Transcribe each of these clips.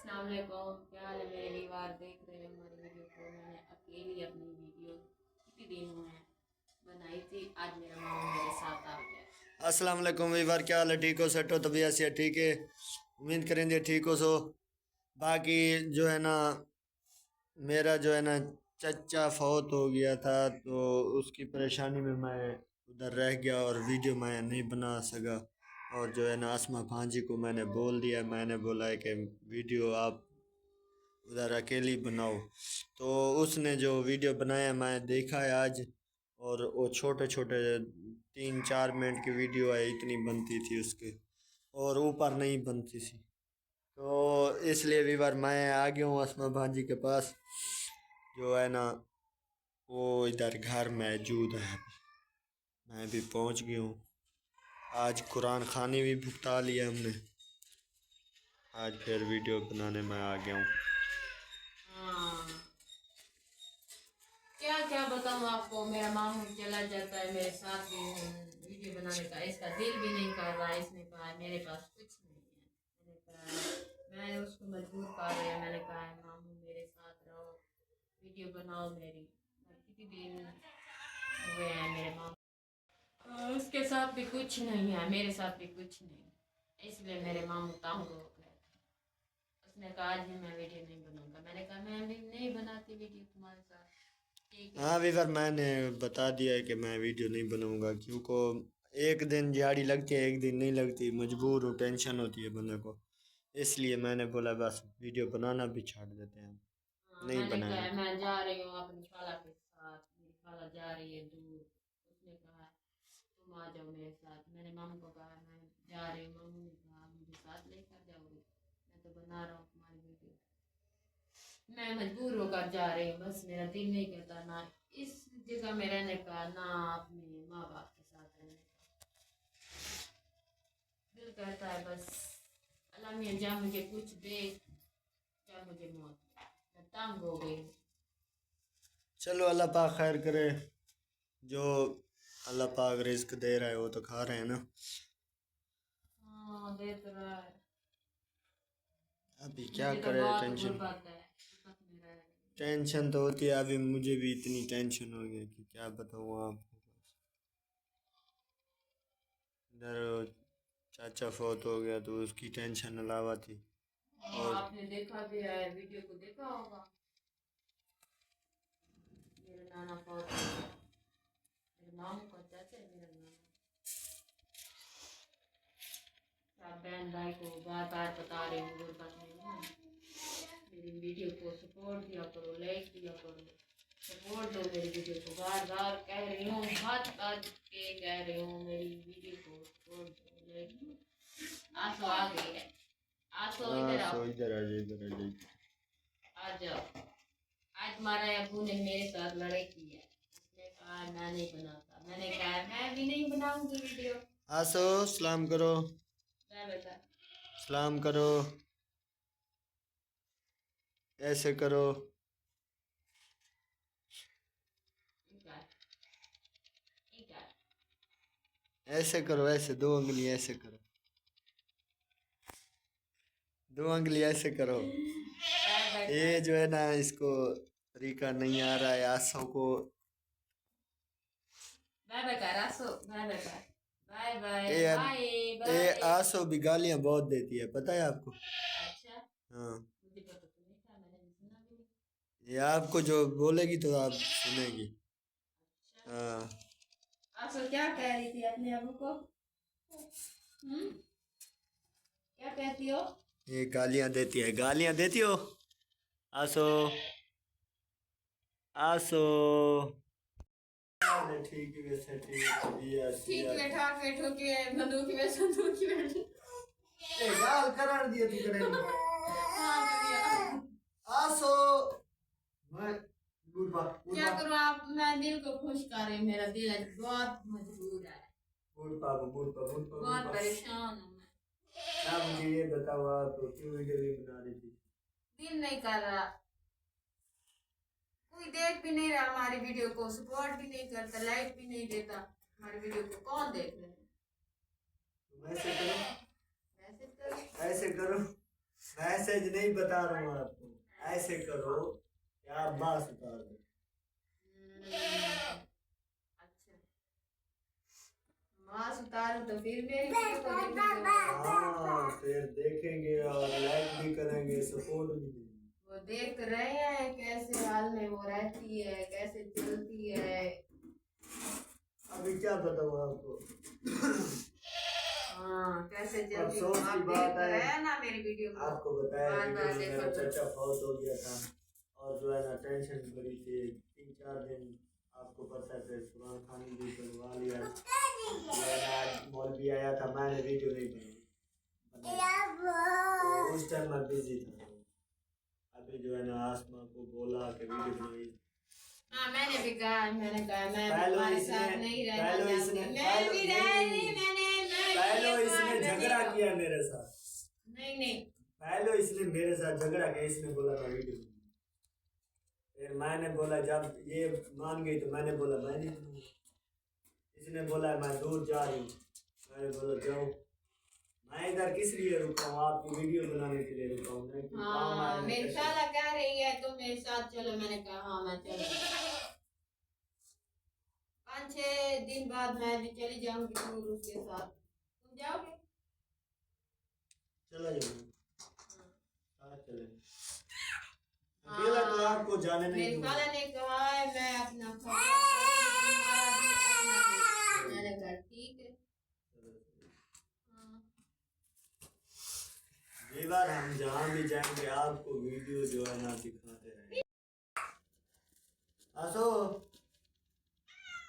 अस्सलाम वालेकुम, क्या हाल है मेरे व्यूअर। देख रहे हैं हमारी वीडियो को। मैंने अकेली अपनी वीडियो कितने दिन हुए हैं बनाई थी। आज मेरा मामा मेरे साथ आ गया। अस्सलाम वालेकुम वीवर, क्या हाल है? ठीक हो? सेट हो? तबीयत से ठीक है? उम्मीद करेंगे ठीक हो सो। बाकी जो है ना, मेरा जो है ना चचा फौत हो गया था, तो उसकी परेशानी में मैं उधर रह गया और वीडियो मैं नहीं बना सका। और जो है ना, आसमा भांजी को मैंने बोल दिया, मैंने बोला है कि वीडियो आप उधर अकेली बनाओ। तो उसने जो वीडियो बनाया मैं देखा है आज। और वो छोटे छोटे 3-4 मिनट की वीडियो है, इतनी बनती थी उसके, और ऊपर नहीं बनती थी। तो इसलिए भी बार मैं आ गया हूँ असमा भांजी के पास, जो है ना वो इधर घर मौजूद है अभी। मैं भी पहुँच गया हूँ। आज कुरान खानी भी भुगता लिया हमने। आज फिर वीडियो बनाने में आ गया हूँ। हाँ, क्या क्या बताऊँ आपको। मेरा मामू चला जाता है, मेरे साथ भी वीडियो बनाने का इसका दिल भी नहीं कर रहा। इसने कहा मेरे पास कुछ नहीं है। मैंने कहा, मैंने उसको मजबूर कर दिया। मैंने कहा मामू मेरे साथ रहो, वीडियो बनाओ मेरी। कितने दिन हुए हैं मेरे मामू, उसके साथ भी कुछ नहीं है, मेरे साथ भी कुछ नहीं। इसलिए मेरे मामू तंग हो गए। उसने कहा आज भी मैं वीडियो नहीं बनाऊंगा। मैंने कहा मैं भी नहीं बनाती वीडियो तुम्हारे साथ। ठीक है। हाँ वीवर, मैंने बता दिया है कि मैं वीडियो नहीं बनाऊंगा, क्योंकि एक दिन दिहाड़ी लगती है, एक दिन नहीं लगती। मजबूर हूँ, टेंशन होती है बंदे को। इसलिए मैंने बोला बस वीडियो बनाना भी छाड़ देते हैं, हाँ, नहीं मैंने कहा बनाएंगे। मैं जा रही हूँ अपनी खाला के साथ। मेरी खाला जा रही है दूर। उसने कहा तुम आ जाओ मेरे साथ। मैंने मामू को कहा मैं जा रही हूँ। मामू ने कहा मुझे साथ लेकर जाओगे? मैं तो बना रहा हूँ तुम्हारी वीडियो। मैं मजबूर होकर जा रही हूँ, बस मेरा दिल नहीं करता ना इस जगह में रहने का, ना अपने माँ बाप के साथ रहने का। दिल करता है बस अल्लाह मियाँ जा मुझे कुछ दे, जा मुझे मौत दे। मैं तंग हो गई हूँ। चलो, अल्लाह पाक खैर करे। जो अल्लाह पाक रिस्क दे रहा है वो तो खा रहे हैं ना। हाँ, दे तो रहा है। अभी क्या मुझे तो करे, बहुत टेंशन। गुर्बत है, गुर्बत में रह रही हूँ। टेंशन तो होती है, अभी मुझे भी इतनी टेंशन हो गई कि क्या बताऊँ आपको। इधर चाचा फौत हो गया तो उसकी टेंशन अलावा थी। हाँ, और आपने देखा भी है, वीडियो को देखा होगा। मेरे नाना बहुत, मेरे मामू का चाचा है मेरा नाना। आप बहन भाई को बार बार बता रही हूँ गुर्बत में हूँ। मेरी वीडियो को सपोर्ट दिया करो, लाइक दिया करो, सपोर्ट दो मेरी वीडियो को। बार बार कह रही हूँ, हाथ काट के कह रही हूँ मेरी वीडियो को सपोर्ट दो, लाइक दो। आंसू आ गई है। आंसू हाँ, इधर आओ, सो इधर आ जाइए, इधर आ जाइए। आ जाओ। आज तुम्हारे अबू ने मेरे साथ लड़ाई की है। उसने कहा मैं नहीं बनाता। मैंने कहा मैं भी नहीं बनाऊंगी वीडियो। आसो, सलाम करो। मैं बता, सलाम करो, ऐसे करो। इनकार, इनकार। ऐसे करो, ऐसे 2 उंगली ऐसे करो। 2 उंगली ऐसे करो। बाय बाय ये कर, जो है ना, इसको तरीका नहीं आ रहा है आसो को। बाय बाय कर आसो, बाय बाय कर, बाय बाय ये बाय ये बाय। आसो भी गालियां बहुत देती है, पता है आपको? अच्छा, हाँ। मुझे पता तो नहीं था, मैंने भी सुना भी नहीं। ये आपको जो बोलेगी तो आप सुनेगी। अच्छा, हाँ। आसो क्या कह रही थी अपने अबू को? क्या कहती हो? ये गालियां देती है, गालियां देती हो। आसो, आसो। ठीक है, वैसे ठीक है, ठीक बैठा के ठोके, बंदूक में संदूक में। गाल करार दिया तू करेंगे। हाँ, बढ़िया। आसो, मैं क्या करूँ आप, मैं दिल को खुश कर रही हूँ। मेरा दिल आज बहुत मजबूर है, बहुत परेशान हूँ मैं। क्या मुझे ये बताओ, आप क्यों वीडियो नहीं बना रही थी? दिल नहीं कर रहा, कोई देख भी नहीं रहा हमारी वीडियो को, सपोर्ट भी नहीं करता, लाइक भी नहीं देता। हमारी वीडियो को कौन देख रहे हैं? तुम ऐसे करो, ऐसे करो, ऐसे करो। मैसेज नहीं बता रहा हूँ आपको, ऐसे करो कि आप बास उतार दो। अच्छा, मांस उतारो तो फिर मेरी वीडियो को देखेंगे। हाँ फिर देखेंगे और लाइक भी करेंगे, सपोर्ट भी देंगे। वो देख रहे हैं कैसे हाल में वो रहती है, कैसे चलती है। अभी क्या बताऊँ आपको। हाँ कैसे चलती है, अफसोस की आप बात देख है, रहे हैं ना मेरी वीडियो को। आपको बताया बार बार वीडियो में देखो मेरा तो। चचा फौत हो गया था और जो है ना टेंशन बड़ी थी। 3-4 दिन आपको पता है फिर कुरान खानी भी बनवा लिया। मौलवी आया था, मैंने वीडियो नहीं बनाई, तो उस टाइम मैं बिजी था। अभी जो है ना आसमा को बोला कि वीडियो बनाई। हाँ मैंने भी कहा, मैंने कहा मैं पहले तुम्हारे इसने- साथ नहीं रहना पहले चाहती। इसने- मैं भी रह नहीं, नहीं, पहले इसने झगड़ा किया मेरे साथ। नहीं नहीं पहले इसने मेरे साथ झगड़ा किया, इसने बोला मैं वीडियो बनाऊंगा। फिर मैंने बोला, जब ये मान गई तो मैंने बोला मैं नहीं बनाऊंगा। इसने बोला मैं दूर जा रही हूँ, मैंने बोला जाओ। मैं इधर किस लिए रुका हूँ, आपकी वीडियो बनाने के लिए रुका हूँ। नहीं कि काम हाँ आए मेरी हैं। साला कह रही है तुम मेरे साथ चलो, मैंने कहा हाँ मैं चलो। 5-6 दिन बाद मैं भी चली जाऊंगी दूर उसके साथ। तुम जाओगे? चला जाऊंगा, साथ चलेंगे। अकेला तो आपको जाने नहीं मेरे दूंगा। साला ने कहा है मैं अपना खर्चा करूंगी, तुम्हारा भी आना भी। मैंने कहा ठीक है। हाँ। ये बार हम जहाँ भी जाएंगे आपको वीडियो जो है ना दिखाते रहेंगे। आसो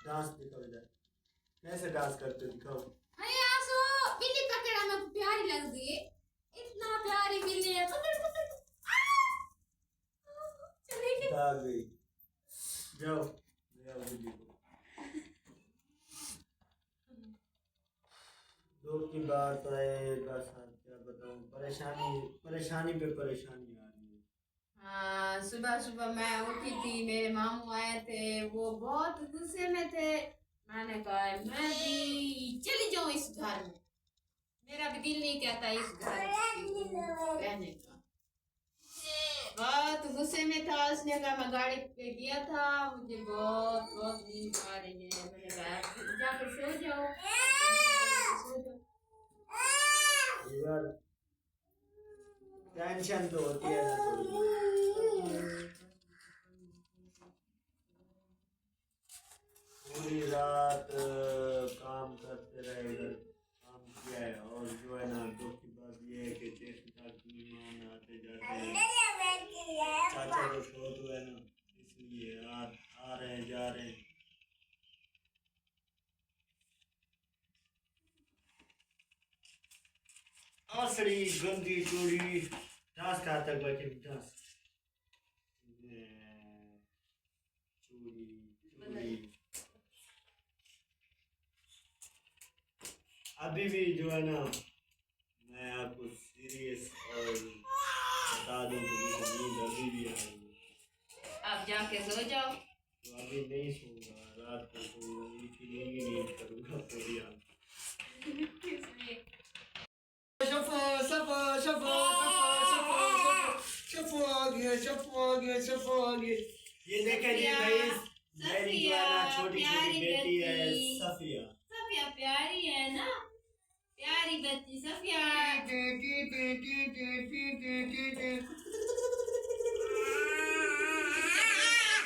डांस दिखाओ इधर, कैसे डांस करते हो दिखाओ। अरे आसो बिल्ली पकड़ा, मेरे को प्यारी लगती है, इतना प्यारी बिल्ली है। पकड़ पकड़ चलेगी। भाग गई, जाओ ले आओ बिल्ली को। दुख की बात है, बस क्या बताऊं, परेशानी पे परेशानी आ रही है। हाँ सुबह सुबह मैं उठी थी, मेरे मामू आए थे, वो बहुत गुस्से में थे। मैंने कहा मैं भी चली जाऊं इस घर में, मेरा भी दिल नहीं कहता इस घर में रहने का। बहुत गुस्से में था, उसने कहा मैं गाड़ी पे गया था, मुझे बहुत बहुत नींद आ रही है। मैंने कहा जाकर सो जाओ, सो जाओ। यार टेंशन तो होती है ना थोड़ी। पूरी रात काम करते रहे, उधर काम किया है। और जो है ना दुख की बात ये है कि मेहमान आते जाते हैं। चाचा को शोर हुआ है ना, इसलिए आ रहे हैं जा रहे हैं। आसड़ी गंदी चूड़ी डांस कहाँ तक बचे, डांस चूड़ी चूड़ी। अभी भी जो है ना मैं आपको सीरियस और बता दूं कि मुझे नींद अभी भी आ रही है। आप जाके सो जाओ। तो अभी नहीं सोऊंगा, रात को सोऊंगा, इसीलिए नींद करूंगा पूरी रात। शफा शफा शफा शफा शफा शफा आ गया, शफा आ गया, शफा आ गया। ये देखें जी भाई, मेरी जो है ना छोटी छोटी बेटी है सफिया। सफिया प्यारी है ना, प्यारी बच्ची सफिया।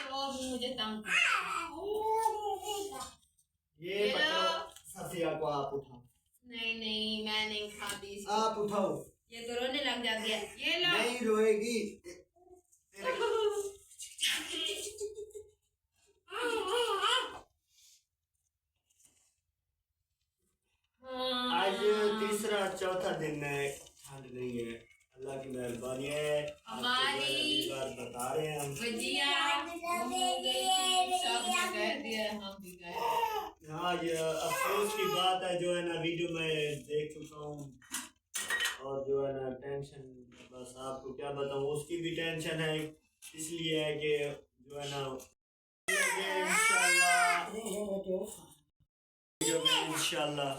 तो मुझे तंग ये सफिया को आप उठाओ। नहीं नहीं मैं नहीं खाती इसको। आप उठाओ। ये तो रोने लग जाती है, ये लो। नहीं रोएगी। आज तीसरा चौथा दिन है, ठंड नहीं है, अल्लाह की मेहरबानी है। हमारी बार बता रहे हैं हम भजिया गुम हो गई थी, सबने कह दिया हम भी गए। हाँ ये अफसोस की बात है, जो है ना वीडियो में देख चुका हूँ और जो है ना टेंशन, बस आपको क्या बताऊँ, उसकी भी टेंशन है, इसलिए है कि जो है ना इंशाल्लाह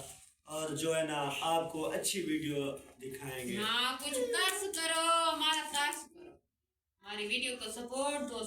और जो है ना आपको अच्छी वीडियो दिखाएंगे। हाँ कुछ कर्ज करो, हमारी वीडियो को सपोर्ट दो